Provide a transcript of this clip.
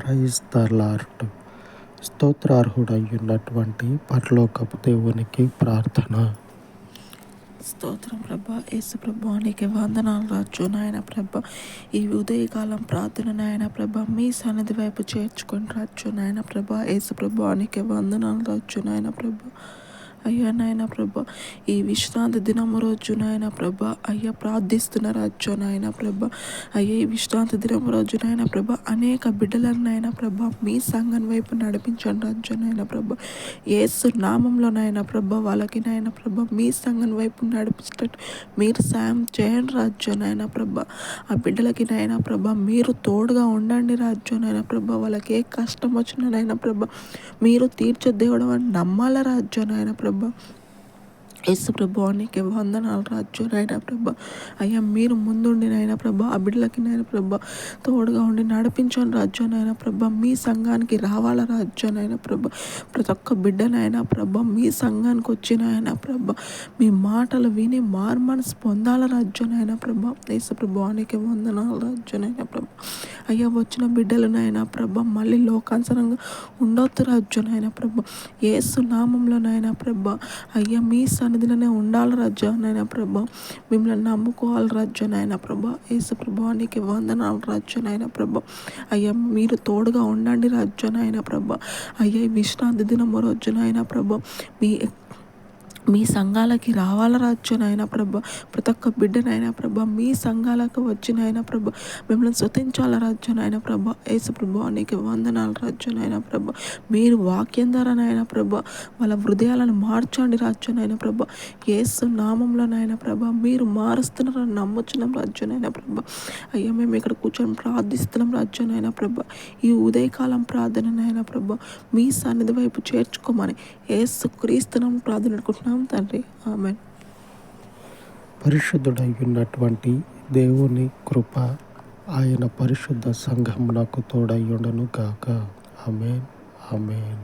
Praise the lord. స్తోత్రార్హుడయ్యున్నటువంటి పరలోకపు దేవునికి ప్రార్థన. స్తోత్రం ప్రభా. యేసు ప్రభా నీకే వందనాలు రాజు నాయన ప్రభా. ఈ ఉదయకాలం ప్రార్థన నాయన ప్రభా మీ సన్నిధి వైపు చేర్చుకొని రాజు నాయన ప్రభా. యేసు ప్రభా నీకే వందనాలు రాజు నాయన ప్రభా. అయ్యా నాయన ప్రభా, ఈ విశ్రాంతి దినము రోజు నాయన ప్రభా అయ్యా ప్రార్థిస్తున్న రాజు నాయన ప్రభా. అయ్యా ఈ విశ్రాంతి దినము రోజు నాయన ప్రభా అనేక బిడ్డలను నాయన ప్రభా మీ సంఘం వైపు నడిపించండి రాజు నాయన ప్రభా. యేసు నామంలో నాయన ప్రభా వాళ్ళకి నాయన ప్రభా మీ సంఘం వైపు నడిపించేటట్టు మీరు సాయం చేయండి రాజు నాయన ప్రభా. ఆ బిడ్డలకి నాయన ప్రభా మీరు తోడుగా ఉండండి రాజు నాయన ప్రభా. వాళ్ళకి ఏ కష్టం వచ్చినా నాయన ప్రభా మీరు తీర్చే దేవుడు అని నమ్మాల రాజు నాయన ప్రభా. యేసు ప్రభా నీకే వందనాలు రాజు నాయన ప్రభా. అయ్యా మీరు ముందుండి నాయన ప్రభా ఆ బిడ్డలకి నాయన ప్రభా తోడుగా ఉండి నడిపించండి రాజు నాయన ప్రభా. మీ సంఘానికి రావాల రాజు నాయన ప్రభా. ప్రతి ఒక్క బిడ్డ నాయన ప్రభా మీ సంఘానికి వచ్చి నాయన ప్రభా మీ మాటలు విని మారుమనసు పొందాల రాజు నాయన ప్రభా. యేసు ప్రభా నీకే వందనాలు రాజు నాయన ప్రభా. అయ్యా వచ్చిన బిడ్డలు నాయన ప్రభా మళ్ళీ లోకానుసరంగా ఉండొద్దు రాజు నాయన ప్రభా. యేసు నామంలో నాయన ప్రభా అయ్యా మీ సన్నిధిలోనే ఉండాలి రాజు నాయన ప్రభా. మిమ్మల్ని నమ్ముకోవాలి రాజు నాయన ప్రభా. యేసు ప్రభా నీకు వందనాలు రాజు నాయన ప్రభా. అయ్యా మీరు తోడుగా ఉండండి రాజు నాయన ప్రభా. అయ్యా ఈ విశ్రాంతి దినము రోజు నాయన ప్రభా మీ సంఘాలకి రావాల రాజు నాయన ప్రభా. ప్రతి ఒక్క బిడ్డనైనా ప్రభా మీ సంఘాలకు వచ్చి నాయన ప్రభా మిమ్మల్ని స్తుతించాల రాజు నాయన ప్రభా. యేసు ప్రభా నీకు వందనాలు రాజు నాయన ప్రభా. మీరు వాక్యం ద్వారా నాయన ప్రభా వాళ్ళ హృదయాలను మార్చండి రాజు నాయన ప్రభా. యేసు నామంలో నాయన ప్రభా మీరు మారుస్తున్నారని నమ్ముచున్నాం రాజు నాయన ప్రభా. అయ్యా మేము ఇక్కడ కూర్చొని ప్రార్థిస్తున్నాం రాజు నాయన ప్రభా. ఈ ఉదయకాలం ప్రార్థన నాయన ప్రభా మీ సన్నిధి వైపు చేర్చుకోమని యేసు క్రీస్తునామమున ప్రార్థన అనుకుంటున్నాం తండ్రి. ఆమేన్. పరిశుద్ధుడయ్యున్నటువంటి దేవుని కృప ఆయన పరిశుద్ధ సంఘమునకు తోడయ్యుండును గాక. ఆమేన్. ఆమేన్.